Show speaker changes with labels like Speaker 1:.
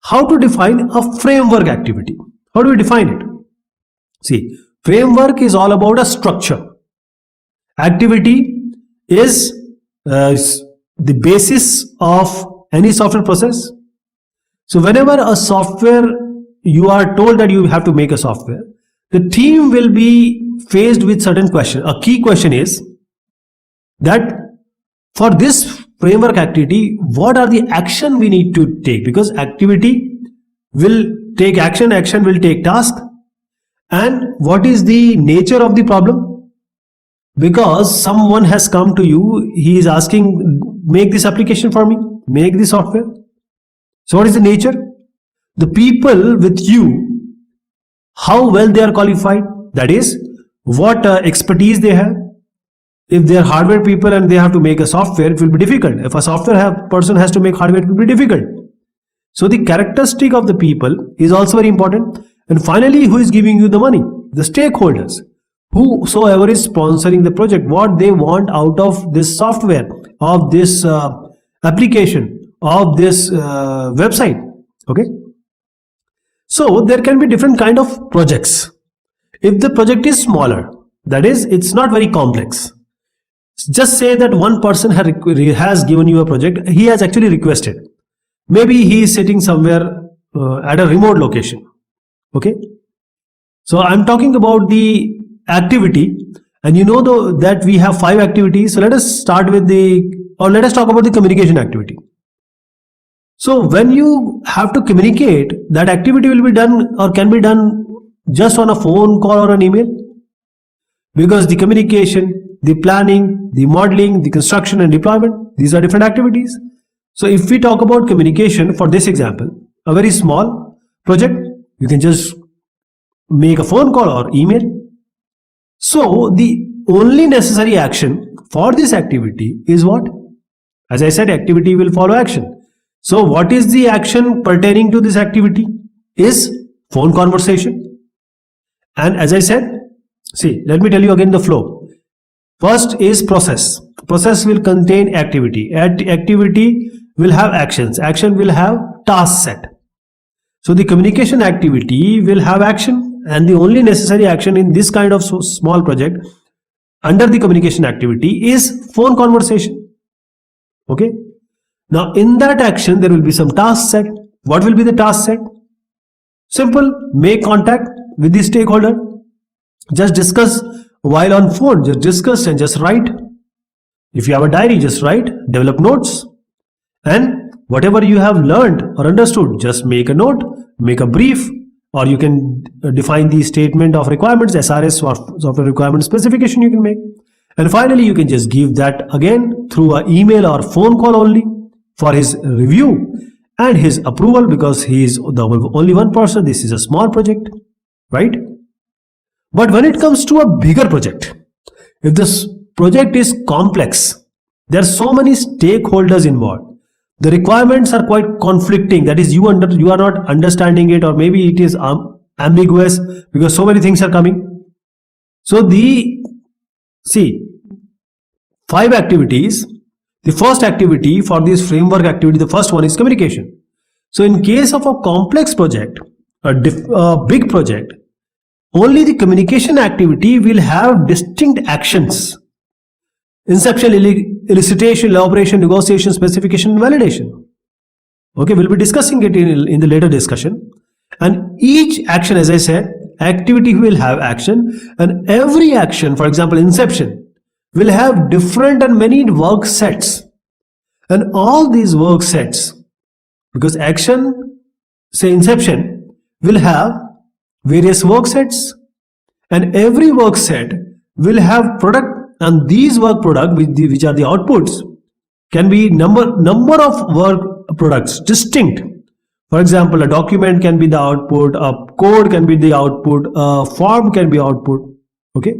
Speaker 1: how to define a framework activity. How do we define it? See, framework is all about a structure. Activity is the basis of any software process. So whenever a software, you are told that you have to make a software, the team will be faced with certain question. A key question is that for this framework activity, what are the action we need to take? Because activity will take action, action will take task. And what is the nature of the problem? Because someone has come to you, he is asking, make this application for me, make the software. So what is the nature? The people with you, how well they are qualified, that is, what expertise they have. If they are hardware people and they have to make a software, it will be difficult. If a software person has to make hardware, it will be difficult. So the characteristic of the people is also very important. And finally, who is giving you the money? The stakeholders. Whosoever is sponsoring the project, what they want out of this software, of this application, of this website. Okay. So there can be different kind of projects. If the project is smaller, that is, it's not very complex. Just say that one person has given you a project, he has actually requested. Maybe he is sitting somewhere at a remote location. Okay. So I'm talking about the activity, and you know that we have 5 activities. So let us start with let us talk about the communication activity. So when you have to communicate, that activity will be done or can be done just on a phone call or an email. Because the communication, the planning, the modeling, the construction and deployment, these are different activities. So if we talk about communication, for this example, a very small project, you can just make a phone call or email. So the only necessary action for this activity is what? As I said, activity will follow action. So what is the action pertaining to this activity? Is phone conversation. And as I said, see, let me tell you again the flow. First is process. Process will contain activity. Activity will have actions. Action will have task set. So the communication activity will have action, and the only necessary action in this kind of small project under the communication activity is phone conversation. Okay. Now in that action there will be some task set. What will be the task set? Simple. Make contact with the stakeholder. Just discuss while on phone. Just discuss and just write. If you have a diary, just write. Develop notes. And whatever you have learned or understood, just make a note, make a brief, or you can define the statement of requirements, SRS or software requirement specification you can make. And finally, you can just give that again through an email or phone call only for his review and his approval, because he is the only one person. This is a small project, right? But when it comes to a bigger project, if this project is complex, there are so many stakeholders involved. The requirements are quite conflicting. That is, you are not understanding it, or maybe it is ambiguous because so many things are coming. So 5 activities. The first activity for this framework activity, the first one is communication. So in case of a complex project, a big project, only the communication activity will have distinct actions. Inception, elicitation, elaboration, negotiation, specification, and validation. Okay, we'll be discussing it in the later discussion. And each action, as I said, activity will have action, and every action, for example, inception, will have different and many work sets. And all these work sets, because action, say inception, will have various work sets, and every work set will have product, and these work product, which are the outputs, can be number of work products, distinct. For example, a document can be the output, a code can be the output, a form can be output. Okay.